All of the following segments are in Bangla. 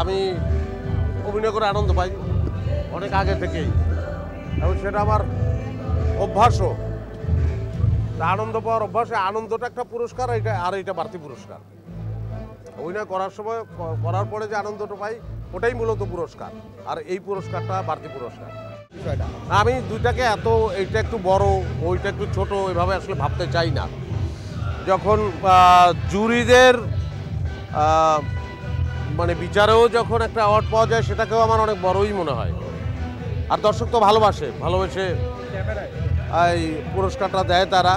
আমি অভিনয় করে আনন্দ পাই অনেক আগে থেকেই, এবং সেটা আমার অভ্যাসও। আনন্দ পাওয়ার অভ্যাসে আনন্দটা একটা পুরস্কার, এটা বাড়তি পুরস্কার। অভিনয় করার সময় করার পরে যে আনন্দটা পাই ওটাই মূলত পুরস্কার, আর এই পুরস্কারটা বাড়তি পুরস্কার। আমি দুইটাকে এইটা একটু বড় ওইটা একটু ছোট এভাবে আসলে ভাবতে চাই না। যখন জুরিদের মানে বিচারেও যখন একটা অ্যাওয়ার্ড পাওয়া যায় সেটাকেও আমার অনেক বড়ই মনে হয়। আর দর্শক তো ভালোবেসে এই পুরস্কারটা দেয় তারা,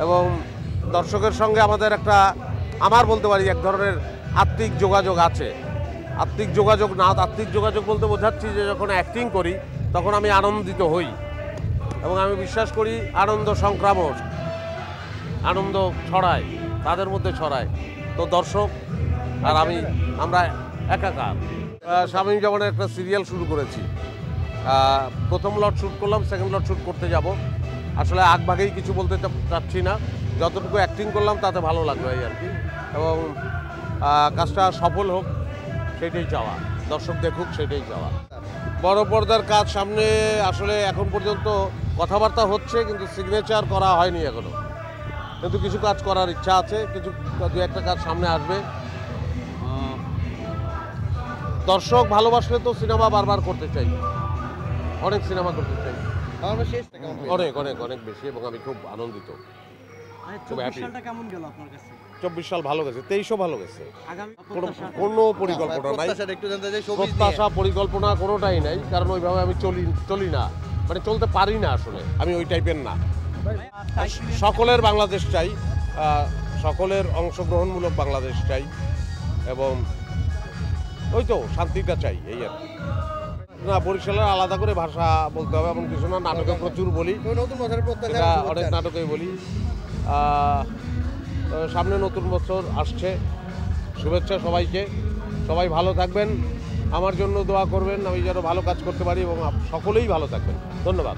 এবং দর্শকের সঙ্গে আমাদের আমার বলতে পারি এক ধরনের আত্মিক যোগাযোগ আছে। আত্মিক যোগাযোগ বলতে বোঝাচ্ছি যে যখন অ্যাক্টিং করি তখন আমি আনন্দিত হই, এবং আমি বিশ্বাস করি আনন্দ সংক্রামক, আনন্দ ছড়ায়, তাদের মধ্যে ছড়ায়। তো দর্শক আর আমরা একাকার। স্বামী যেমন একটা সিরিয়াল শুরু করেছি, প্রথম লট শ্যুট করলাম, সেকেন্ড লট শ্যুট করতে যাব। আসলে আগভাগেই কিছু বলতে চাচ্ছি না, যতটুকু অ্যাক্টিং করলাম তাতে ভালো লাগলো এই আর কি, এবং কাজটা সফল হোক সেটাই চাওয়া, দর্শক দেখুক সেটাই চাওয়া। বড় পর্দার কাজ সামনে আসলে এখন পর্যন্ত কথাবার্তা হচ্ছে, কিন্তু সিগনেচার করা হয়নি এখনো, কিন্তু কিছু কাজ করার ইচ্ছা আছে, দু একটা কাজ সামনে আসবে। দর্শক ভালোবাসলে তো সিনেমা বারবার করতে চাই, অনেক সিনেমা করতে চাই, অনেক বেশি, এবং আমি খুব আনন্দিত। 24 সাল ভালো গেছে, 23ও ভালো গেছে, কোনো পরিকল্পনা নাই, প্রত্যাশা পরিকল্পনা কোনোটাই নাই, কারণ ওইভাবে আমি চলি না, মানে চলতে পারি না, আসলে আমি ওই টাইপের না। সকলের বাংলাদেশ চাই, সকলের অংশগ্রহণমূলক বাংলাদেশ চাই, এবং ওই তো শান্তিটা চাই, এই আর কি। না, বরিশালের আলাদা করে ভাষা বলতে হবে এমন কিছু না, নাটকে প্রচুর বলি, অনেক নাটকেই বলি। সামনে নতুন বছর আসছে, শুভেচ্ছা সবাইকে, সবাই ভালো থাকবেন, আমার জন্য দোয়া করবেন, আমি যেন ভালো কাজ করতে পারি এবং সকলেই ভালো থাকবেন। ধন্যবাদ।